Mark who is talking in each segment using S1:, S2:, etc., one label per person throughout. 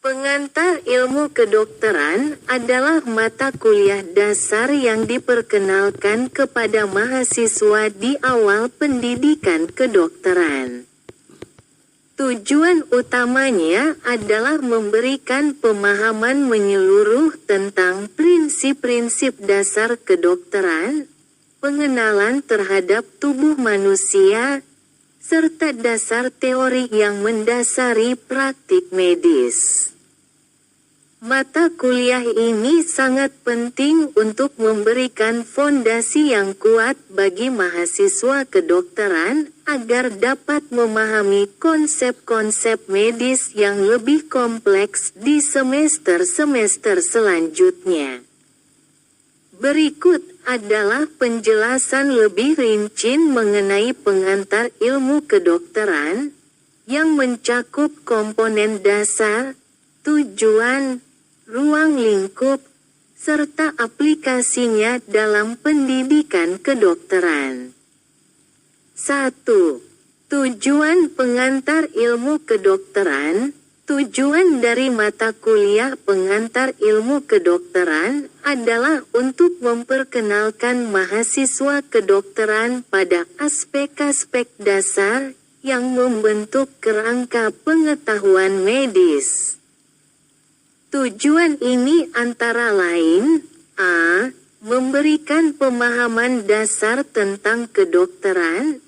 S1: Pengantar ilmu kedokteran adalah mata kuliah dasar yang diperkenalkan kepada mahasiswa di awal pendidikan kedokteran. Tujuan utamanya adalah memberikan pemahaman menyeluruh tentang prinsip-prinsip dasar kedokteran, pengenalan terhadap tubuh manusia, serta dasar teori yang mendasari praktik medis. Mata kuliah ini sangat penting untuk memberikan fondasi yang kuat bagi mahasiswa kedokteran agar dapat memahami konsep-konsep medis yang lebih kompleks di semester-semester selanjutnya. Berikut adalah penjelasan lebih rinci mengenai pengantar ilmu kedokteran yang mencakup komponen dasar, tujuan, ruang lingkup, serta aplikasinya dalam pendidikan kedokteran. 1. Tujuan pengantar ilmu kedokteran. Tujuan dari mata kuliah pengantar ilmu kedokteran adalah untuk memperkenalkan mahasiswa kedokteran pada aspek-aspek dasar yang membentuk kerangka pengetahuan medis. Tujuan ini antara lain: a. Memberikan pemahaman dasar tentang kedokteran.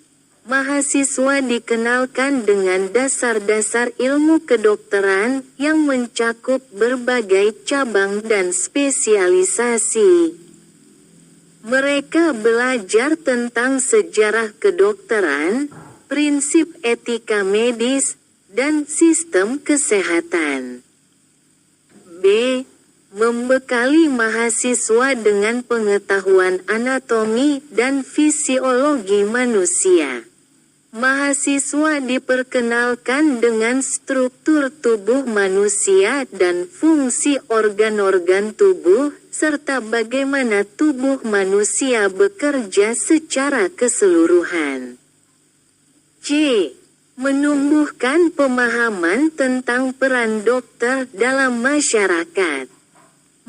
S1: Mahasiswa dikenalkan dengan dasar-dasar ilmu kedokteran yang mencakup berbagai cabang dan spesialisasi. Mereka belajar tentang sejarah kedokteran, prinsip etika medis, dan sistem kesehatan. B. Membekali mahasiswa dengan pengetahuan anatomi dan fisiologi manusia. Mahasiswa diperkenalkan dengan struktur tubuh manusia dan fungsi organ-organ tubuh, serta bagaimana tubuh manusia bekerja secara keseluruhan. C. Menumbuhkan pemahaman tentang peran dokter dalam masyarakat.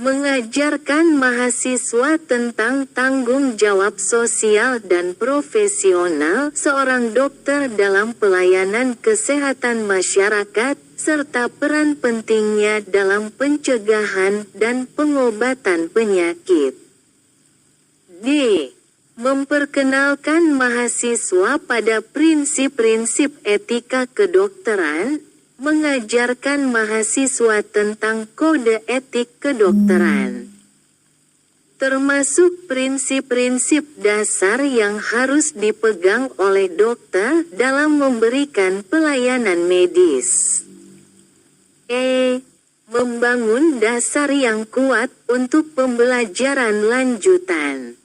S1: Mengajarkan mahasiswa tentang tanggung jawab sosial dan profesional seorang dokter dalam pelayanan kesehatan masyarakat, serta peran pentingnya dalam pencegahan dan pengobatan penyakit. D. Memperkenalkan mahasiswa pada prinsip-prinsip etika kedokteran, mengajarkan mahasiswa tentang kode etik kedokteran, termasuk prinsip-prinsip dasar yang harus dipegang oleh dokter dalam memberikan pelayanan medis. E. Membangun dasar yang kuat untuk pembelajaran lanjutan.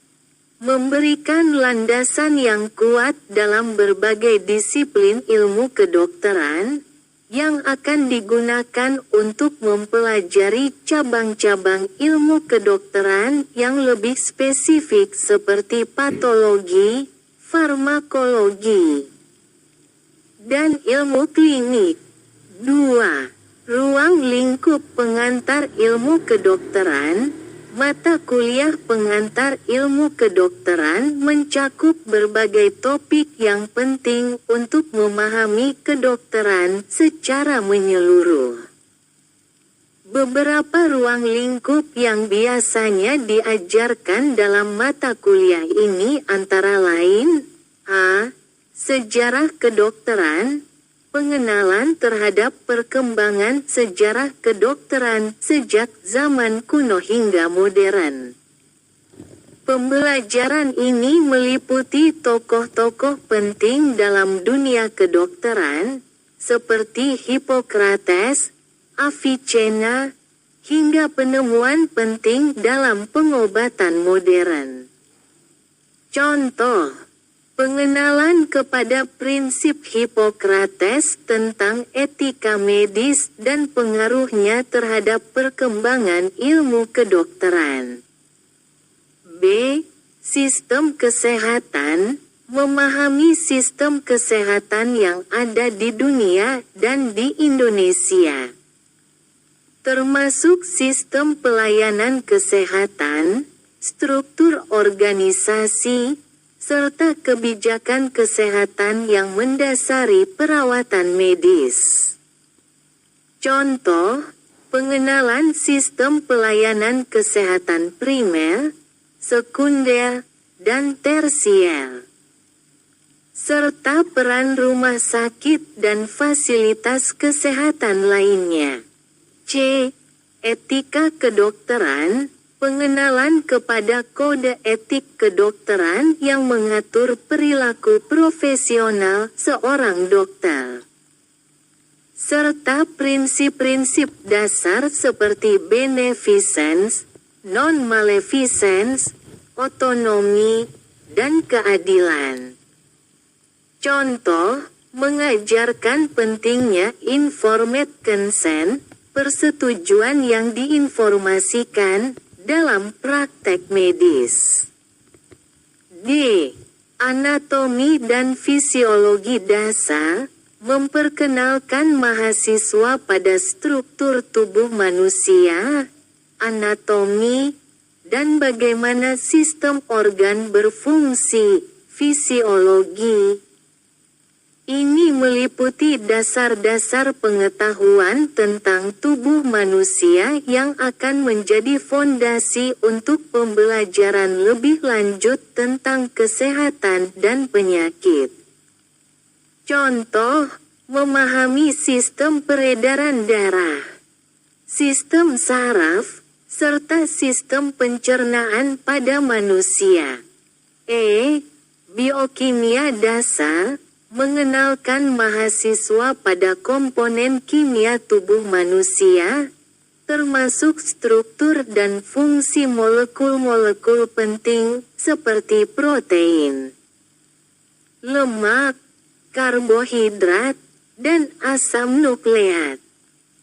S1: Memberikan landasan yang kuat dalam berbagai disiplin ilmu kedokteran, yang akan digunakan untuk mempelajari cabang-cabang ilmu kedokteran yang lebih spesifik seperti patologi, farmakologi, dan ilmu klinik. 2. Ruang lingkup pengantar ilmu kedokteran. Mata kuliah pengantar ilmu kedokteran mencakup berbagai topik yang penting untuk memahami kedokteran secara menyeluruh. Beberapa ruang lingkup yang biasanya diajarkan dalam mata kuliah ini antara lain: a. Sejarah kedokteran. Pengenalan terhadap perkembangan sejarah kedokteran sejak zaman kuno hingga modern. Pembelajaran ini meliputi tokoh-tokoh penting dalam dunia kedokteran, seperti Hippocrates, Avicenna, hingga penemuan penting dalam pengobatan modern. Contoh: pengenalan kepada prinsip Hippocrates tentang etika medis dan pengaruhnya terhadap perkembangan ilmu kedokteran. B. Sistem kesehatan. Memahami sistem kesehatan yang ada di dunia dan di Indonesia. termasuk sistem pelayanan kesehatan, struktur organisasi, serta kebijakan kesehatan yang mendasari perawatan medis. Contoh, pengenalan sistem pelayanan kesehatan primer, sekunder, dan tersier, serta peran rumah sakit dan fasilitas kesehatan lainnya. C. Etika kedokteran, pengenalan kepada kode etik kedokteran yang mengatur perilaku profesional seorang dokter, serta prinsip-prinsip dasar seperti beneficence, non-maleficence, otonomi, dan keadilan. Contoh, mengajarkan pentingnya informed consent, persetujuan yang diinformasikan dalam praktek medis. D. Anatomi dan fisiologi dasar, memperkenalkan mahasiswa pada struktur tubuh manusia, anatomi, dan bagaimana sistem organ berfungsi, fisiologi. Ini meliputi dasar-dasar pengetahuan tentang tubuh manusia yang akan menjadi fondasi untuk pembelajaran lebih lanjut tentang kesehatan dan penyakit. Contoh, memahami sistem peredaran darah, sistem saraf, serta sistem pencernaan pada manusia. E. Biokimia dasar, mengenalkan mahasiswa pada komponen kimia tubuh manusia, termasuk struktur dan fungsi molekul-molekul penting seperti protein, lemak, karbohidrat, dan asam nukleat.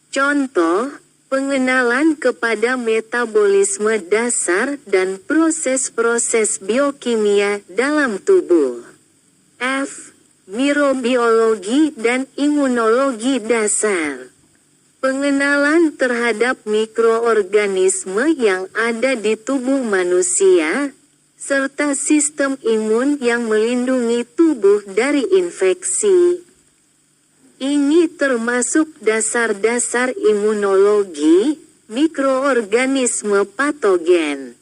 S1: Contoh, pengenalan kepada metabolisme dasar dan proses-proses biokimia dalam tubuh. F. Mikrobiologi dan imunologi dasar, pengenalan terhadap mikroorganisme yang ada di tubuh manusia, serta sistem imun yang melindungi tubuh dari infeksi. Ini termasuk dasar-dasar imunologi, mikroorganisme patogen,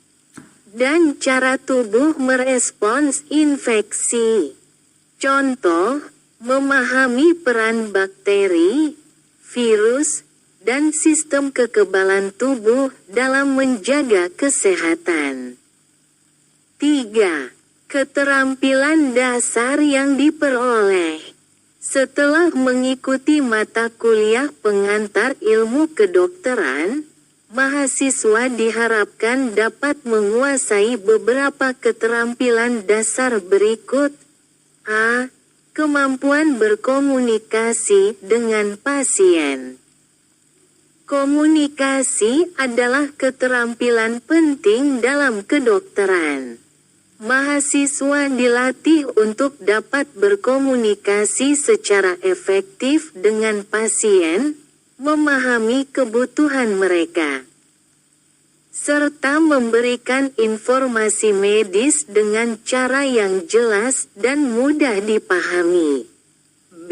S1: dan cara tubuh merespons infeksi. Contoh, memahami peran bakteri, virus, dan sistem kekebalan tubuh dalam menjaga kesehatan. 3. Keterampilan dasar yang diperoleh. Setelah mengikuti mata kuliah pengantar ilmu kedokteran, mahasiswa diharapkan dapat menguasai beberapa keterampilan dasar berikut. A. Kemampuan berkomunikasi dengan pasien. Komunikasi adalah keterampilan penting dalam kedokteran. Mahasiswa dilatih untuk dapat berkomunikasi secara efektif dengan pasien, memahami kebutuhan mereka, serta memberikan informasi medis dengan cara yang jelas dan mudah dipahami. B.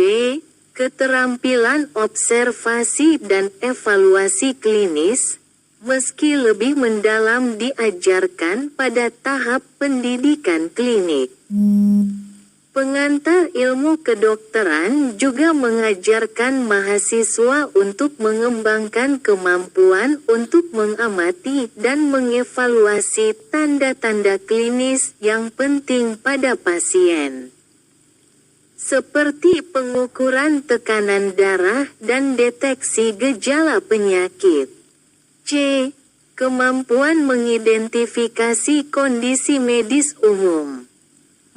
S1: Keterampilan observasi dan evaluasi klinis, meski lebih mendalam diajarkan pada tahap pendidikan klinik. Pengantar ilmu kedokteran juga mengajarkan mahasiswa untuk mengembangkan kemampuan untuk mengamati dan mengevaluasi tanda-tanda klinis yang penting pada pasien, seperti pengukuran tekanan darah dan deteksi gejala penyakit. C. Kemampuan mengidentifikasi kondisi medis umum.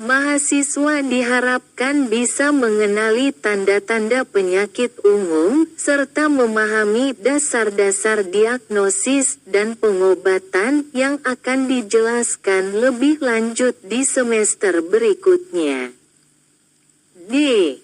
S1: Mahasiswa diharapkan bisa mengenali tanda-tanda penyakit umum, serta memahami dasar-dasar diagnosis dan pengobatan yang akan dijelaskan lebih lanjut di semester berikutnya. D.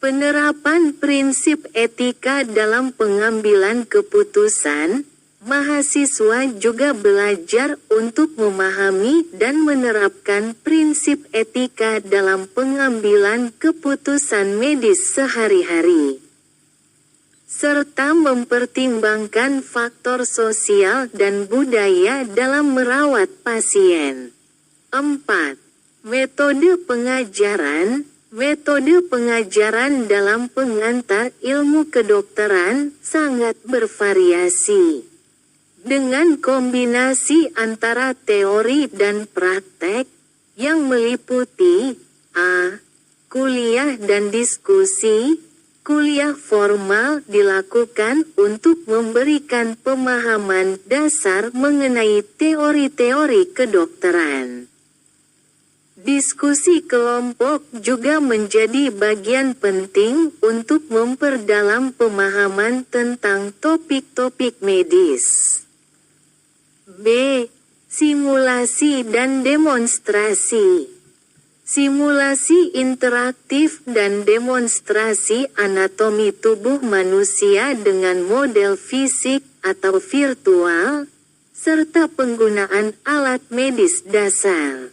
S1: Penerapan prinsip etika dalam pengambilan keputusan, mahasiswa juga belajar untuk memahami dan menerapkan prinsip etika dalam pengambilan keputusan medis sehari-hari, serta mempertimbangkan faktor sosial dan budaya dalam merawat pasien. 4. Metode pengajaran. Metode pengajaran dalam pengantar ilmu kedokteran sangat bervariasi. Dengan kombinasi antara teori dan praktek, yang meliputi a. kuliah dan diskusi. Kuliah formal dilakukan untuk memberikan pemahaman dasar mengenai teori-teori kedokteran. Diskusi kelompok juga menjadi bagian penting untuk memperdalam pemahaman tentang topik-topik medis. B. Simulasi dan demonstrasi. Simulasi interaktif dan demonstrasi anatomi tubuh manusia dengan model fisik atau virtual, serta penggunaan alat medis dasar,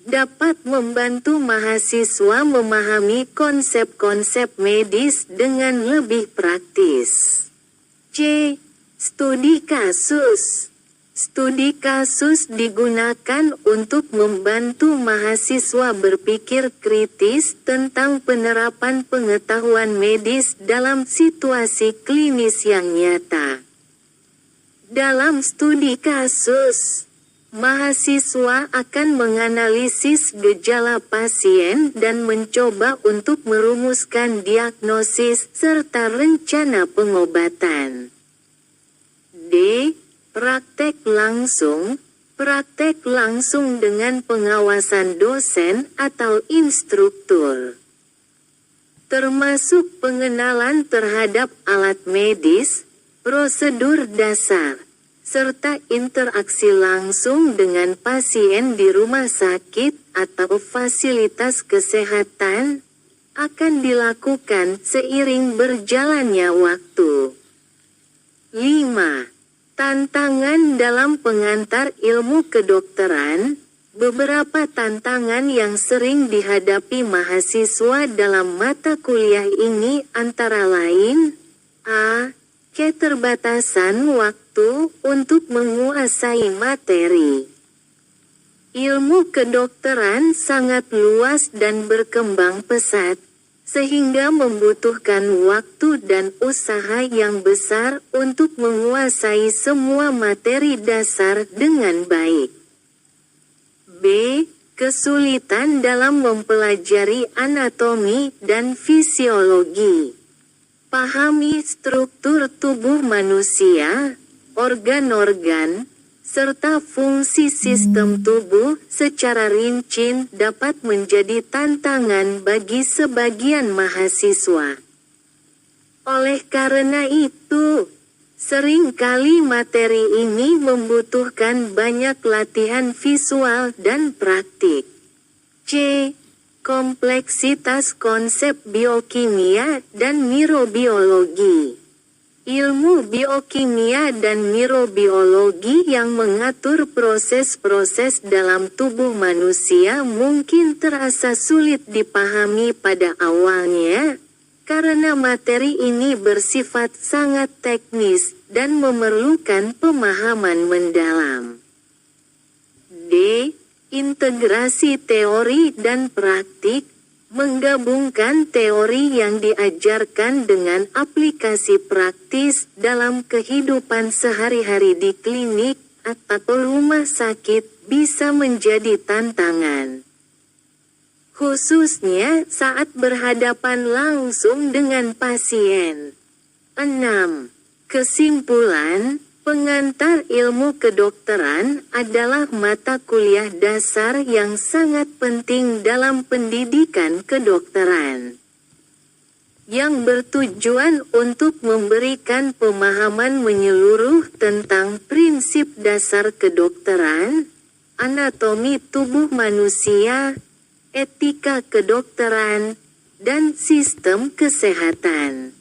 S1: dapat membantu mahasiswa memahami konsep-konsep medis dengan lebih praktis. C. Studi kasus. Studi kasus digunakan untuk membantu mahasiswa berpikir kritis tentang penerapan pengetahuan medis dalam situasi klinis yang nyata. Dalam studi kasus, mahasiswa akan menganalisis gejala pasien dan mencoba untuk merumuskan diagnosis serta rencana pengobatan. D. Praktek langsung. Praktek langsung dengan pengawasan dosen atau instruktur, termasuk pengenalan terhadap alat medis, prosedur dasar, serta interaksi langsung dengan pasien di rumah sakit atau fasilitas kesehatan, akan dilakukan seiring berjalannya waktu. 5. Tantangan dalam pengantar ilmu kedokteran. Beberapa tantangan yang sering dihadapi mahasiswa dalam mata kuliah ini antara lain: a. Keterbatasan waktu untuk menguasai materi. Ilmu kedokteran sangat luas dan berkembang pesat, sehingga membutuhkan waktu dan usaha yang besar untuk menguasai semua materi dasar dengan baik. B. Kesulitan dalam mempelajari anatomi dan fisiologi. Pahami struktur tubuh manusia, organ-organ, serta fungsi sistem tubuh secara rinci dapat menjadi tantangan bagi sebagian mahasiswa. Oleh karena itu, seringkali materi ini membutuhkan banyak latihan visual dan praktik. C. Kompleksitas konsep biokimia dan mikrobiologi. Ilmu biokimia dan mikrobiologi yang mengatur proses-proses dalam tubuh manusia mungkin terasa sulit dipahami pada awalnya, karena materi ini bersifat sangat teknis dan memerlukan pemahaman mendalam. D. Integrasi teori dan praktik. Menggabungkan teori yang diajarkan dengan aplikasi praktis dalam kehidupan sehari-hari di klinik atau rumah sakit bisa menjadi tantangan, khususnya saat berhadapan langsung dengan pasien. 6. Kesimpulan, pengantar ilmu kedokteran adalah mata kuliah dasar yang sangat penting dalam pendidikan kedokteran, yang bertujuan untuk memberikan pemahaman menyeluruh tentang prinsip dasar kedokteran, anatomi tubuh manusia, etika kedokteran, dan sistem kesehatan.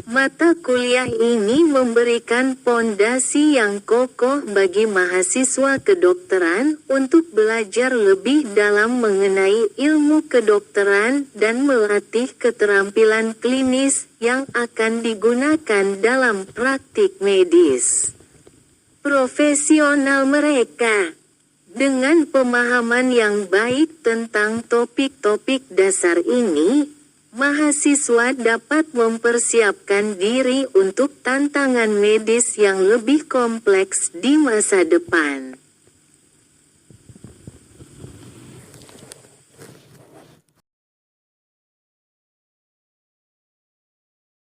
S1: Mata kuliah ini memberikan pondasi yang kokoh bagi mahasiswa kedokteran untuk belajar lebih dalam mengenai ilmu kedokteran dan melatih keterampilan klinis yang akan digunakan dalam praktik medis profesional mereka. Dengan pemahaman yang baik tentang topik-topik dasar ini, mahasiswa dapat mempersiapkan diri untuk tantangan medis yang lebih kompleks di masa depan.